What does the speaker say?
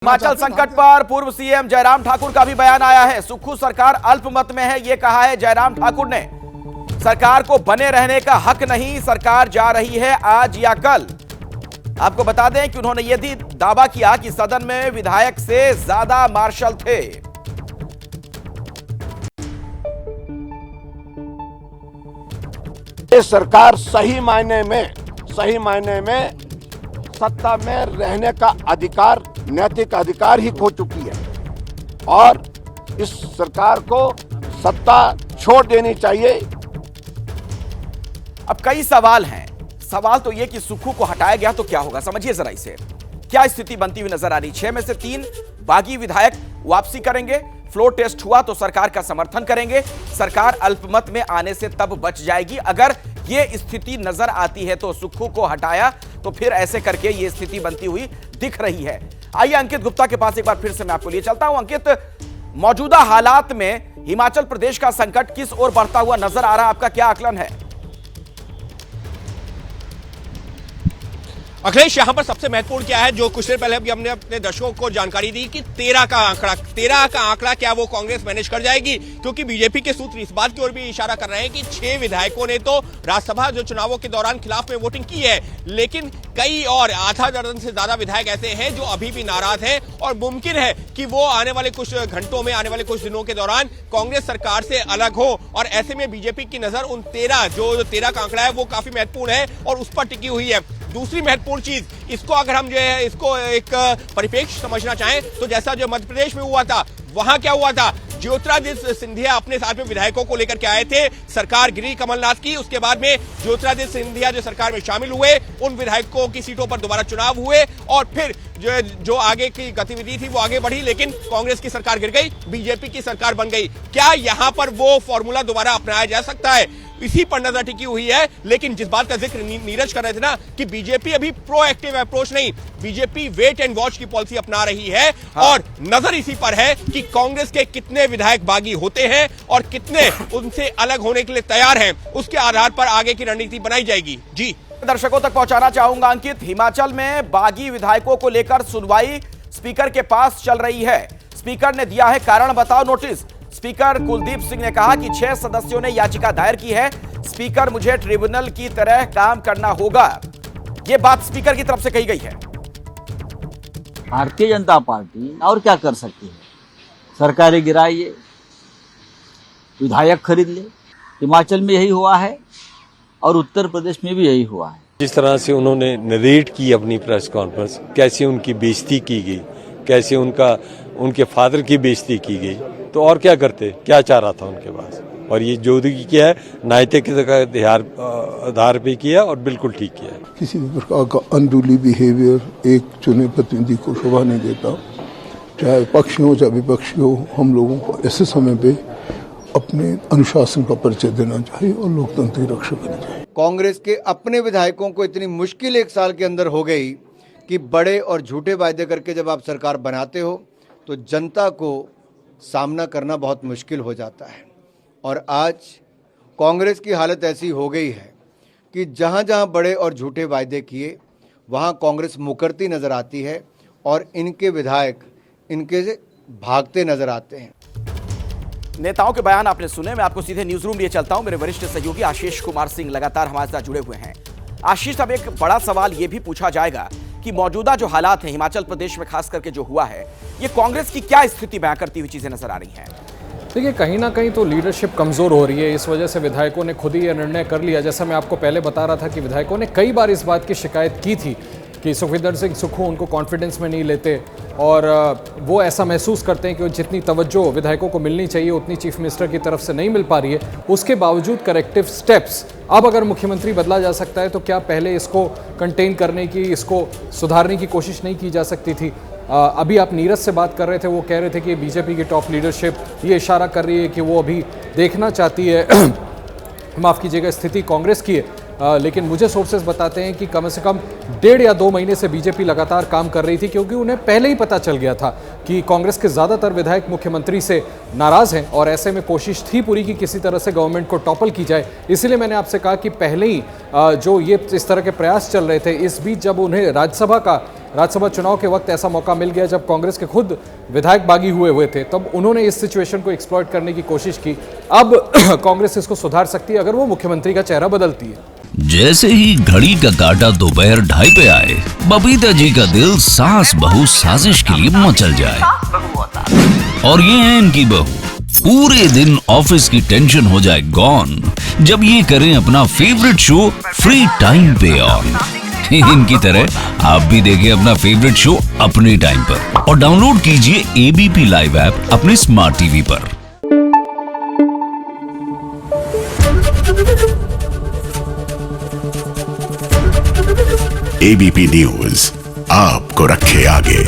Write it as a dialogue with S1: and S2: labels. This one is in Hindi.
S1: हिमाचल संकट पर पूर्व सीएम जयराम ठाकुर का भी बयान आया है। सुक्खू सरकार अल्पमत में है, यह कहा है जयराम ठाकुर ने। सरकार को बने रहने का हक नहीं, सरकार जा रही है आज या कल। आपको बता दें कि उन्होंने यह भी दावा किया कि सदन में विधायक से ज्यादा मार्शल थे।
S2: ये सरकार सही मायने में सत्ता में रहने का अधिकार, नैतिक अधिकार ही खो चुकी है और इस सरकार को सत्ता छोड़ देनी चाहिए।
S1: अब कई सवाल हैं। सवाल तो यह कि सुक्खू को हटाया गया तो क्या होगा, समझिए जरा इसे। क्या स्थिति बनती हुई नजर आ रही? 6 में से 3 बागी विधायक वापसी करेंगे। फ्लोर टेस्ट हुआ तो सरकार का समर्थन करेंगे। सरकार अल्पमत में आने से तब बच जाएगी अगर यह स्थिति नजर आती है तो सुक्खू को हटाया तो फिर ऐसे करके यह स्थिति बनती हुई दिख रही है। आइए अंकित गुप्ता के पास एक बार फिर से मैं आपको लिए चलता हूं। अंकित, मौजूदा हालात में हिमाचल प्रदेश का संकट किस ओर बढ़ता हुआ नजर आ रहा है, आपका क्या आकलन है?
S3: अखिलेश, यहां पर सबसे महत्वपूर्ण क्या है, जो कुछ देर पहले अभी हमने अपने दर्शकों को जानकारी दी कि 13 का आंकड़ा क्या वो कांग्रेस मैनेज कर जाएगी, क्योंकि बीजेपी के सूत्र इस बात की ओर भी इशारा कर रहे हैं कि 6 विधायकों ने तो राज्यसभा जो चुनावों के दौरान खिलाफ में वोटिंग की है, लेकिन कई और आधा दर्जन से ज्यादा विधायक ऐसे हैं जो अभी भी नाराज हैं और मुमकिन है कि वो आने वाले कुछ घंटों में, आने वाले कुछ दिनों के दौरान कांग्रेस सरकार से अलग हो। और ऐसे में बीजेपी की नजर उन 13 का आंकड़ा है वो काफी महत्वपूर्ण है और उस पर टिकी हुई है। दूसरी महत्वपूर्ण चीज, इसको अगर हम जो है इसको एक परिप्रेक्ष्य समझना चाहें तो जैसा जो मध्य प्रदेश में हुआ था, वहां क्या हुआ था, ज्योतिरादित्य सिंधिया अपने साथ में विधायकों को लेकर के आए थे, सरकार गिरी कमलनाथ की। उसके बाद में ज्योतिरादित्य सिंधिया जो सरकार में शामिल हुए, उन विधायकों की सीटों पर दोबारा चुनाव हुए और फिर जो आगे की गतिविधि थी वो आगे बढ़ी, लेकिन कांग्रेस की सरकार गिर गई, बीजेपी की सरकार बन गई। क्या यहां पर वो फॉर्मूला दोबारा अपनाया जा सकता है? इसी पर नजर टिकी हुई है। लेकिन जिस बात का जिक्र नीरज कर रहे थे ना कि बीजेपी अभी प्रोएक्टिव अप्रोच नहीं, बीजेपी वेट एंड वॉच की पॉलिसी अपना रही है। और नजर इसी पर है कि कांग्रेस के कितने विधायक बागी होते हैं और कितने उनसे अलग होने के लिए तैयार हैं, उसके आधार पर आगे की रणनीति बनाई जाएगी। जी,
S1: दर्शकों तक पहुंचाना चाहूंगा अंकित, हिमाचल में बागी विधायकों को लेकर सुनवाई स्पीकर के पास चल रही है। स्पीकर ने दिया है कारण बताओ नोटिस। स्पीकर कुलदीप सिंह ने कहा कि 6 सदस्यों ने याचिका दायर की है। स्पीकर, मुझे ट्रिब्यूनल की तरह काम करना होगा, यह बात स्पीकर की तरफ से कही गई है।
S4: भारतीय जनता पार्टी और क्या कर सकती है? सरकारें गिराइए, विधायक खरीद ले। हिमाचल में यही हुआ है और उत्तर प्रदेश में भी यही हुआ है।
S5: जिस तरह से उन्होंने नरेट की अपनी प्रेस कॉन्फ्रेंस, कैसे उनकी बेइज्जती की गई, कैसे उनके फादर की बेइज्जती की गई, तो और क्या करते, क्या चाह रहा था उनके पास। और ये जो किया है नैतिकता के आधार पे किया और बिल्कुल ठीक किया है।
S6: किसी भी प्रकार का अनरूली बिहेवियर एक चुने प्रतिनिधि को शोभा नहीं देता, चाहे पक्षी हो चाहे विपक्षी हो। हम लोगों को ऐसे समय पे अपने अनुशासन का परिचय देना चाहिए और लोकतंत्र की रक्षा करनी चाहिए।
S7: कांग्रेस के अपने विधायकों को इतनी मुश्किल 1 साल के अंदर हो गई कि बड़े और झूठे वायदे करके जब आप सरकार बनाते हो तो जनता को सामना करना बहुत मुश्किल हो जाता है। और आज कांग्रेस की हालत ऐसी हो गई है कि जहां जहां बड़े और झूठे वायदे किए वहां कांग्रेस मुकरती नजर आती है और इनके विधायक इनके से भागते नजर आते हैं।
S1: नेताओं के बयान आपने सुने। मैं आपको सीधे न्यूज रूम लिए चलता हूं। मेरे वरिष्ठ सहयोगी आशीष कुमार सिंह लगातार हमारे साथ जुड़े हुए हैं। आशीष, अब एक बड़ा सवाल यह भी पूछा जाएगा कि मौजूदा जो हालात हैं हिमाचल प्रदेश में खास करके जो हुआ है, ये कांग्रेस की क्या स्थिति बयां करती हुई चीजें नजर आ रही हैं?
S8: देखिए, कहीं ना कहीं तो लीडरशिप कमज़ोर हो रही है। इस वजह से विधायकों ने खुद ही यह निर्णय कर लिया। जैसा मैं आपको पहले बता रहा था कि विधायकों ने कई बार इस बात की शिकायत की थी कि सुखविंदर सिंह सुक्खू उनको कॉन्फिडेंस में नहीं लेते और वो ऐसा महसूस करते हैं कि जितनी तवज्जो विधायकों को मिलनी चाहिए उतनी चीफ मिनिस्टर की तरफ से नहीं मिल पा रही है। उसके बावजूद करेक्टिव स्टेप्स, अब अगर मुख्यमंत्री बदला जा सकता है तो क्या पहले इसको कंटेन करने की, इसको सुधारने की कोशिश नहीं की जा सकती थी? अभी आप नीरज से बात कर रहे थे, वो कह रहे थे कि बीजेपी की टॉप लीडरशिप ये इशारा कर रही है कि वो अभी देखना चाहती है माफ़ कीजिएगा, स्थिति कांग्रेस की है। लेकिन मुझे सोर्सेज बताते हैं कि कम से कम 1.5 या 2 महीने से बीजेपी लगातार काम कर रही थी, क्योंकि उन्हें पहले ही पता चल गया था कि कांग्रेस के ज़्यादातर विधायक मुख्यमंत्री से नाराज़ हैं और ऐसे में कोशिश थी पूरी कि किसी तरह से गवर्नमेंट को टॉपल की जाए। इसीलिए मैंने आपसे कहा कि पहले ही जो ये इस तरह के प्रयास चल रहे थे, इस बीच जब उन्हें राज्यसभा का राज्यसभा चुनाव के वक्त ऐसा मौका मिल गया जब कांग्रेस के खुद विधायक बागी हुए थे, तब उन्होंने इस सिचुएशन को एक्सप्लॉइट करने की कोशिश की। अब कांग्रेस इसको सुधार सकती है अगर वो मुख्यमंत्री का चेहरा बदलती है।
S9: जैसे ही घड़ी का काटा दोपहर 2:30 पे आए, बबीता जी का दिल सास बहू साजिश के लिए मचल जाए। और ये है इनकी बहू, पूरे दिन ऑफिस की टेंशन हो जाए गॉन जब ये करें अपना फेवरेट शो फ्री टाइम पे ऑन। इनकी तरह आप भी देखिए अपना फेवरेट शो अपने टाइम पर और डाउनलोड कीजिए एबीपी लाइव ऐप अपने स्मार्ट टीवी पर।
S10: एबीपी न्यूज आपको रखे आगे।